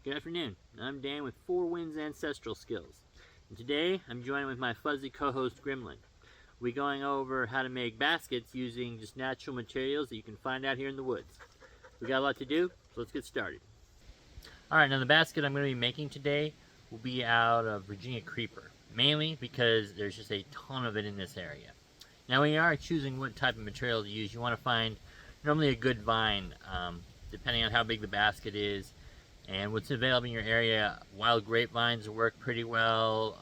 Good afternoon. I'm Dan with Four Winds Ancestral Skills. And today I'm joined with my fuzzy co-host Gremlin. We're going over how to make baskets using just natural materials that you can find out here in the woods. We got a lot to do, so let's get started. Alright, now the basket I'm going to be making today will be out of Virginia creeper, mainly because there's just a ton of it in this area. Now when you are choosing what type of material to use, you want to find normally a good vine, depending on how big the basket is and what's available in your area. Wild grapevines work pretty well,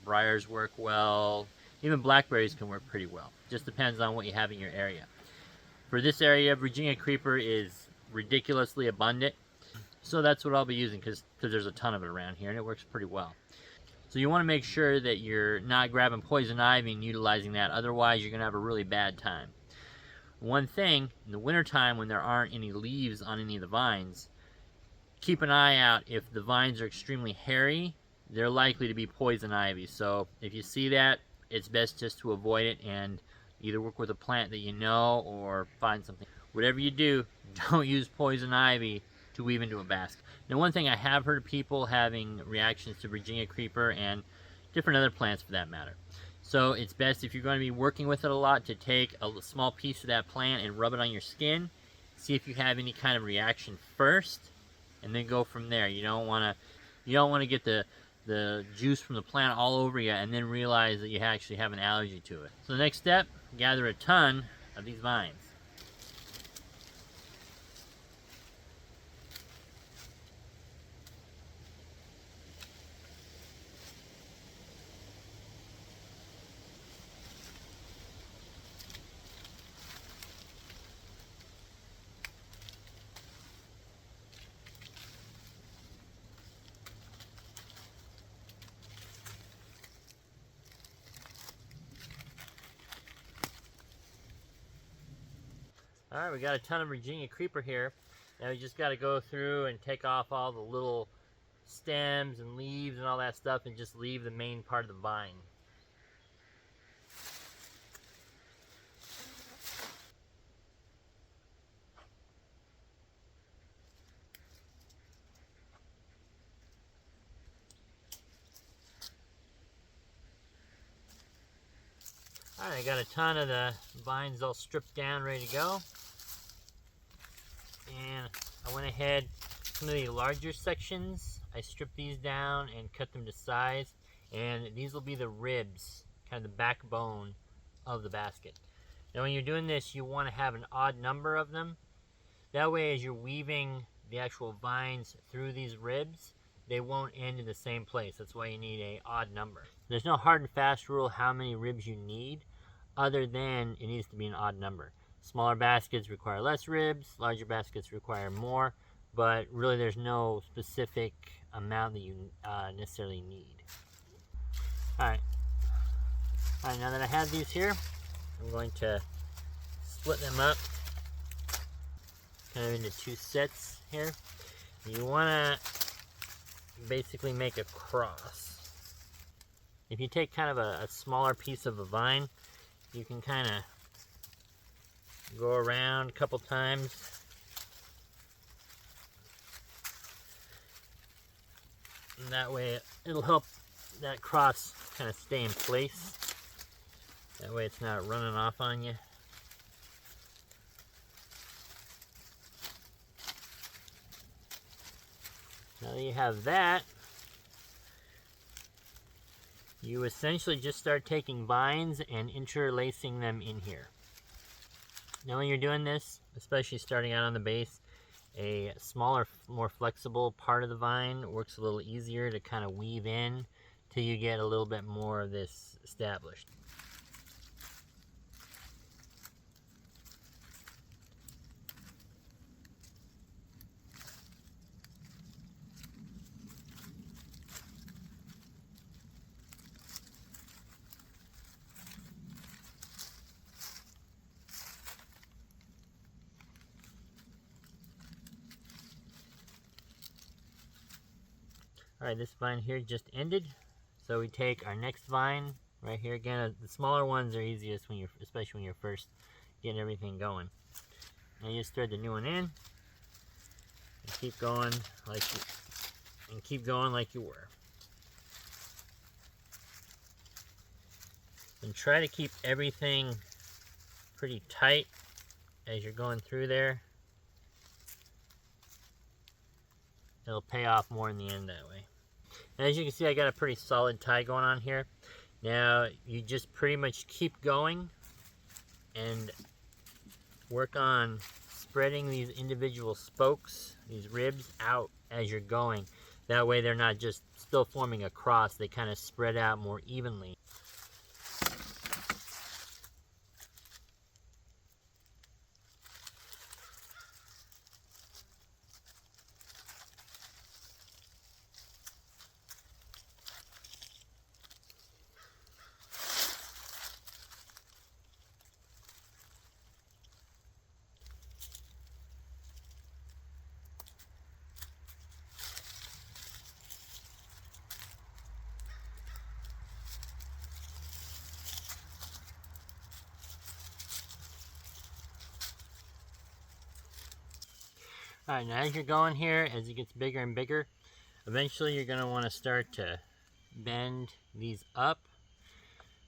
briars work well, even blackberries can work pretty well. Just depends on what you have in your area. For this area, Virginia creeper is ridiculously abundant, so that's what I'll be using because there's a ton of it around here and it works pretty well. So you want to make sure that you're not grabbing poison ivy and utilizing that, otherwise you're going to have a really bad time. One thing, in the wintertime when there aren't any leaves on any of the vines, keep an eye out. If the vines are extremely hairy, they're likely to be poison ivy. So if you see that, it's best just to avoid it and either work with a plant that you know or find something. Whatever you do, don't use poison ivy to weave into a basket. Now, one thing I have heard of people having reactions to Virginia creeper and different other plants for that matter. So it's best, if you're going to be working with it a lot, to take a small piece of that plant and rub it on your skin. See if you have any kind of reaction first, and then go from there. You don't want to get the juice from the plant all over you and then realize that you actually have an allergy to it. So the next step, gather a ton of these vines. Alright, we got a ton of Virginia creeper here. Now we just got to go through and take off all the little stems and leaves and all that stuff and just leave the main part of the vine. Alright, I got a ton of the vines all stripped down, ready to go. And I went ahead, some of the larger sections, I stripped these down and cut them to size. And these will be the ribs, kind of the backbone of the basket. Now when you're doing this, you want to have an odd number of them. That way, as you're weaving the actual vines through these ribs, they won't end in the same place. That's why you need an odd number. There's no hard and fast rule how many ribs you need, other than it needs to be an odd number. Smaller baskets require less ribs, larger baskets require more, but really there's no specific amount that you necessarily need. Alright, now that I have these here, I'm going to split them up kind of into two sets here. You want to basically make a cross. If you take kind of a smaller piece of a vine, you can kind of go around a couple times. And that way it'll help that cross kind of stay in place. That way it's not running off on you. Now that you have that, you essentially just start taking vines and interlacing them in here. Now when you're doing this, especially starting out on the base, a smaller, more flexible part of the vine works a little easier to kind of weave in till you get a little bit more of this established. Alright, this vine here just ended, so we take our next vine right here. Again, the smaller ones are easiest when especially when you're first getting everything going. Now you just thread the new one in and keep going like and keep going like you were. And try to keep everything pretty tight as you're going through there. It'll pay off more in the end that way. And as you can see, I got a pretty solid tie going on here. Now you just pretty much keep going and work on spreading these individual spokes, these ribs, out as you're going. That way they're not just still forming a cross, they kind of spread out more evenly. Alright, now as you're going here, as it gets bigger and bigger, eventually you're going to want to start to bend these up.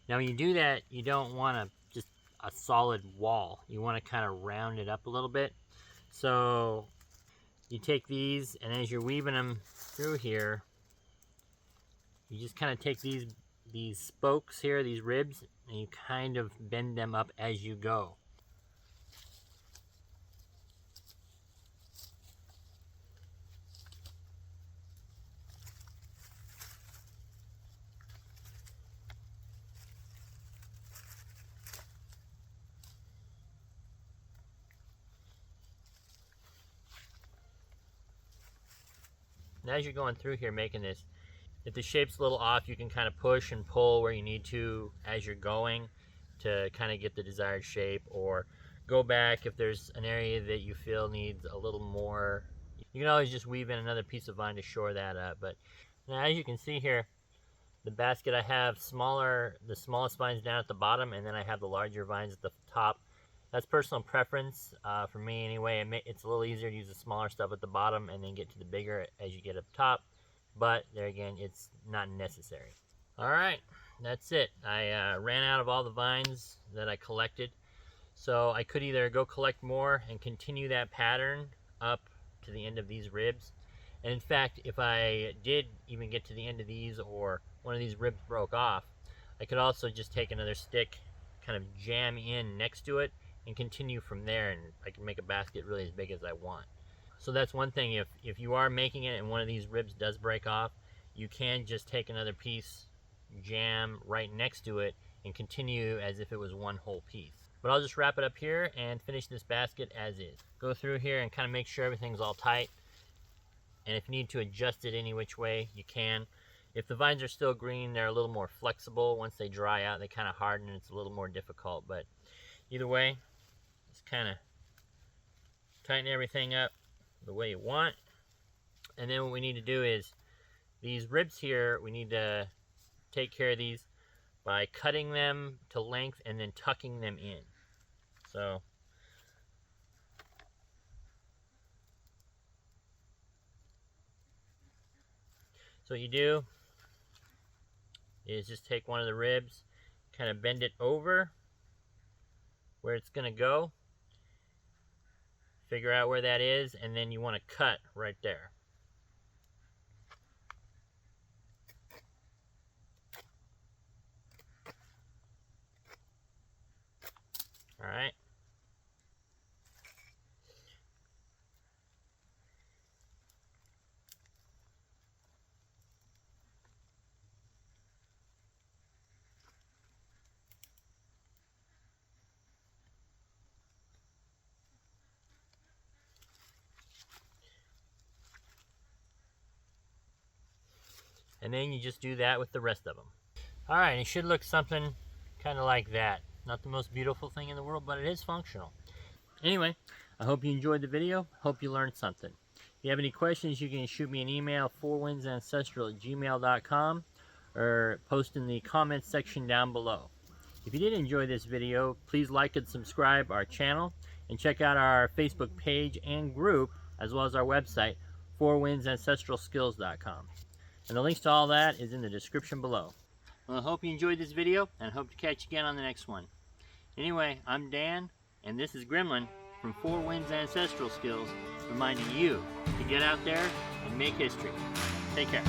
Now when you do that, you don't want just a solid wall. You want to kind of round it up a little bit. So you take these, and as you're weaving them through here, you just kind of take these spokes here, these ribs, and you kind of bend them up as you go. And as you're going through here making this, if the shape's a little off, you can kind of push and pull where you need to as you're going to kind of get the desired shape, or go back if there's an area that you feel needs a little more. You can always just weave in another piece of vine to shore that up. But now as you can see here, the basket, I have the smallest vines down at the bottom, and then I have the larger vines at the top. That's personal preference for me anyway. It's a little easier to use the smaller stuff at the bottom and then get to the bigger as you get up top. But there again, it's not necessary. All right, that's it. I ran out of all the vines that I collected. So I could either go collect more and continue that pattern up to the end of these ribs. And in fact, if I did even get to the end of these, or one of these ribs broke off, I could also just take another stick, kind of jam in next to it, and continue from there, and I can make a basket really as big as I want. So that's one thing. If you are making it and one of these ribs does break off, you can just take another piece, jam right next to it, and continue as if it was one whole piece. But I'll just wrap it up here and finish this basket as is. Go through here and kind of make sure everything's all tight, and if you need to adjust it any which way, you can. If the vines are still green, they're a little more flexible. Once they dry out, they kind of harden and it's a little more difficult. But either way, just kind of tighten everything up the way you want. And then what we need to do is, these ribs here, we need to take care of these by cutting them to length and then tucking them in. So what you do is just take one of the ribs, kind of bend it over where it's going to go, figure out where that is, and then you want to cut right there. All right. And then you just do that with the rest of them. All right, it should look something kind of like that. Not the most beautiful thing in the world, but it is functional. Anyway, I hope you enjoyed the video. Hope you learned something. If you have any questions, you can shoot me an email, 4windsancestral@gmail.com, or post in the comments section down below. If you did enjoy this video, please like and subscribe our channel, and check out our Facebook page and group, as well as our website, fourwindsancestralskills.com. And the links to all that is in the description below. Well, I hope you enjoyed this video, and I hope to catch you again on the next one. Anyway, I'm Dan, and this is Gremlin from Four Winds Ancestral Skills, reminding you to get out there and make history. Take care.